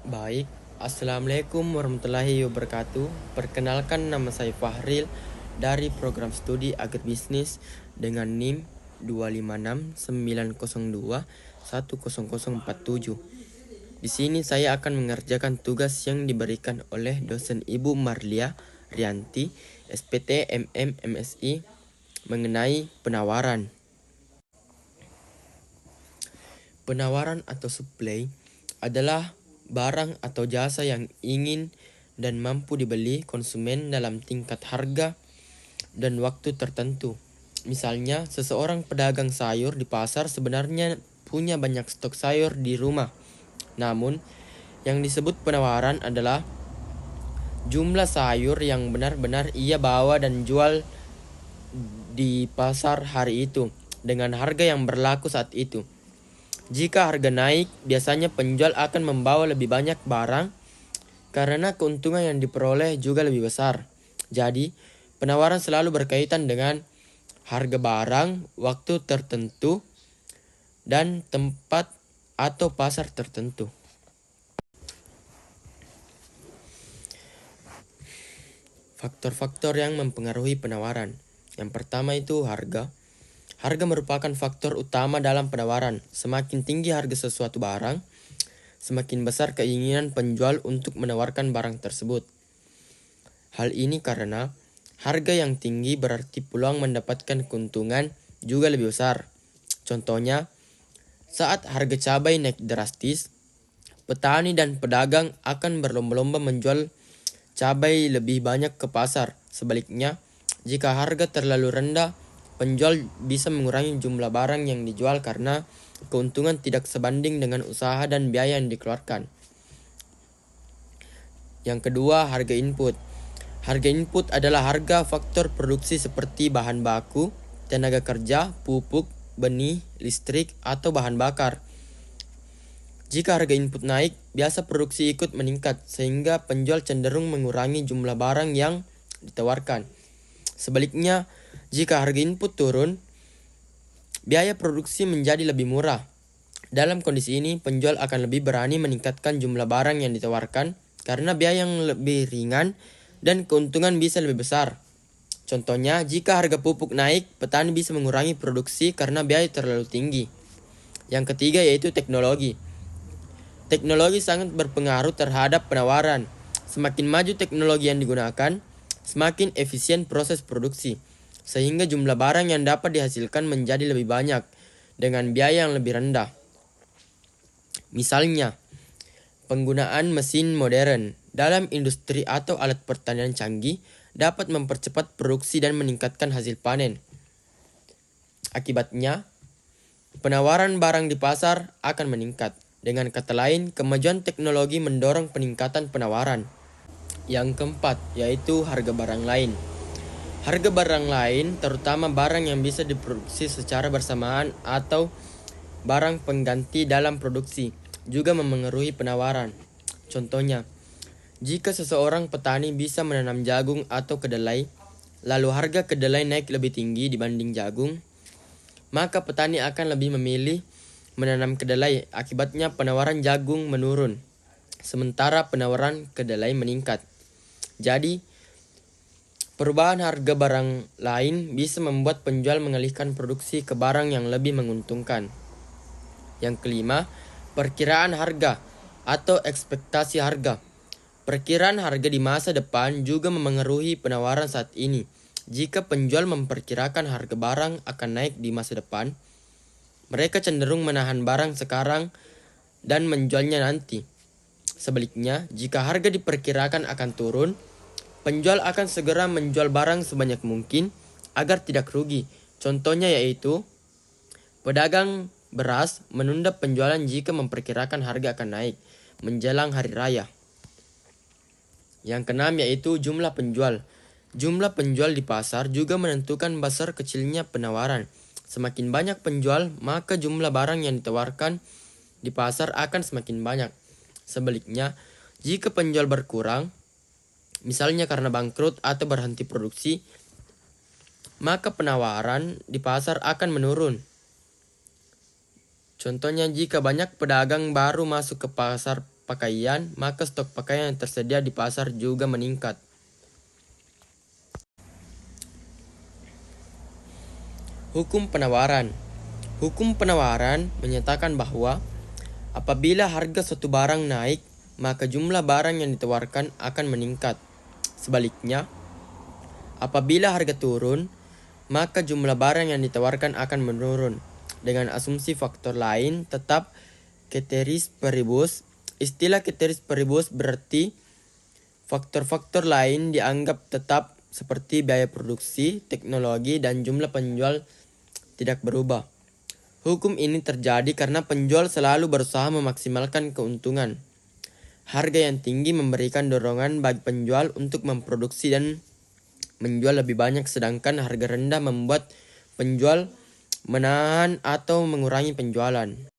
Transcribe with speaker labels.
Speaker 1: Baik, Assalamualaikum warahmatullahi wabarakatuh. Perkenalkan, nama saya Fahril dari program studi Agribisnis dengan NIM 25690210047. Di sini saya akan mengerjakan tugas yang diberikan oleh dosen Ibu Marlia Rianti, SPT MM MSI, mengenai penawaran. Penawaran atau supply adalah barang atau jasa yang ingin dan mampu dibeli konsumen dalam tingkat harga dan waktu tertentu. Misalnya, seseorang pedagang sayur di pasar sebenarnya punya banyak stok sayur di rumah. Namun, yang disebut penawaran adalah jumlah sayur yang benar-benar ia bawa dan jual di pasar hari itu dengan harga yang berlaku saat itu. Jika harga naik, biasanya penjual akan membawa lebih banyak barang karena keuntungan yang diperoleh juga lebih besar. Jadi, penawaran selalu berkaitan dengan harga barang, waktu tertentu, dan tempat atau pasar tertentu. Faktor-faktor yang mempengaruhi penawaran. Yang pertama itu harga. Harga merupakan faktor utama dalam penawaran. Semakin tinggi harga sesuatu barang, semakin besar keinginan penjual untuk menawarkan barang tersebut. Hal ini karena harga yang tinggi berarti peluang mendapatkan keuntungan juga lebih besar. Contohnya, saat harga cabai naik drastis, petani dan pedagang akan berlomba-lomba menjual cabai lebih banyak ke pasar. Sebaliknya, jika harga terlalu rendah, penjual bisa mengurangi jumlah barang yang dijual karena keuntungan tidak sebanding dengan usaha dan biaya yang dikeluarkan. Yang kedua, harga input. Harga input adalah harga faktor produksi seperti bahan baku, tenaga kerja, pupuk, benih, listrik, atau bahan bakar. Jika harga input naik, biasa produksi ikut meningkat sehingga penjual cenderung mengurangi jumlah barang yang ditawarkan. Sebaliknya, jika harga input turun, biaya produksi menjadi lebih murah. Dalam kondisi ini, penjual akan lebih berani meningkatkan jumlah barang yang ditawarkan karena biaya yang lebih ringan dan keuntungan bisa lebih besar. Contohnya, jika harga pupuk naik, petani bisa mengurangi produksi karena biaya terlalu tinggi. Yang ketiga yaitu teknologi. Teknologi sangat berpengaruh terhadap penawaran. Semakin maju teknologi yang digunakan, semakin efisien proses produksi, sehingga jumlah barang yang dapat dihasilkan menjadi lebih banyak dengan biaya yang lebih rendah. Misalnya, penggunaan mesin modern dalam industri atau alat pertanian canggih dapat mempercepat produksi dan meningkatkan hasil panen. Akibatnya, penawaran barang di pasar akan meningkat. Dengan kata lain, kemajuan teknologi mendorong peningkatan penawaran. Yang keempat, yaitu harga barang lain. Harga barang lain, terutama barang yang bisa diproduksi secara bersamaan atau barang pengganti dalam produksi, juga memengaruhi penawaran. Contohnya, jika seseorang petani bisa menanam jagung atau kedelai, lalu harga kedelai naik lebih tinggi dibanding jagung, maka petani akan lebih memilih menanam kedelai. Akibatnya penawaran jagung menurun, sementara penawaran kedelai meningkat. Jadi, perubahan harga barang lain bisa membuat penjual mengalihkan produksi ke barang yang lebih menguntungkan. Yang kelima, perkiraan harga atau ekspektasi harga. Perkiraan harga di masa depan juga memengaruhi penawaran saat ini. Jika penjual memperkirakan harga barang akan naik di masa depan, mereka cenderung menahan barang sekarang dan menjualnya nanti. Sebaliknya, jika harga diperkirakan akan turun, penjual akan segera menjual barang sebanyak mungkin agar tidak rugi. Contohnya yaitu, pedagang beras menunda penjualan jika memperkirakan harga akan naik menjelang hari raya. Yang keenam yaitu jumlah penjual. Jumlah penjual di pasar juga menentukan besar kecilnya penawaran. Semakin banyak penjual, maka jumlah barang yang ditawarkan di pasar akan semakin banyak. Sebaliknya, jika penjual berkurang, misalnya karena bangkrut atau berhenti produksi, maka penawaran di pasar akan menurun. Contohnya, jika banyak pedagang baru masuk ke pasar pakaian, maka stok pakaian yang tersedia di pasar juga meningkat. Hukum penawaran. Hukum penawaran menyatakan bahwa apabila harga suatu barang naik, maka jumlah barang yang ditawarkan akan meningkat. Sebaliknya, apabila harga turun, maka jumlah barang yang ditawarkan akan menurun. Dengan asumsi faktor lain tetap ceteris paribus. Istilah ceteris paribus berarti faktor-faktor lain dianggap tetap seperti biaya produksi, teknologi, dan jumlah penjual tidak berubah. Hukum ini terjadi karena penjual selalu berusaha memaksimalkan keuntungan. Harga yang tinggi memberikan dorongan bagi penjual untuk memproduksi dan menjual lebih banyak, sedangkan harga rendah membuat penjual menahan atau mengurangi penjualan.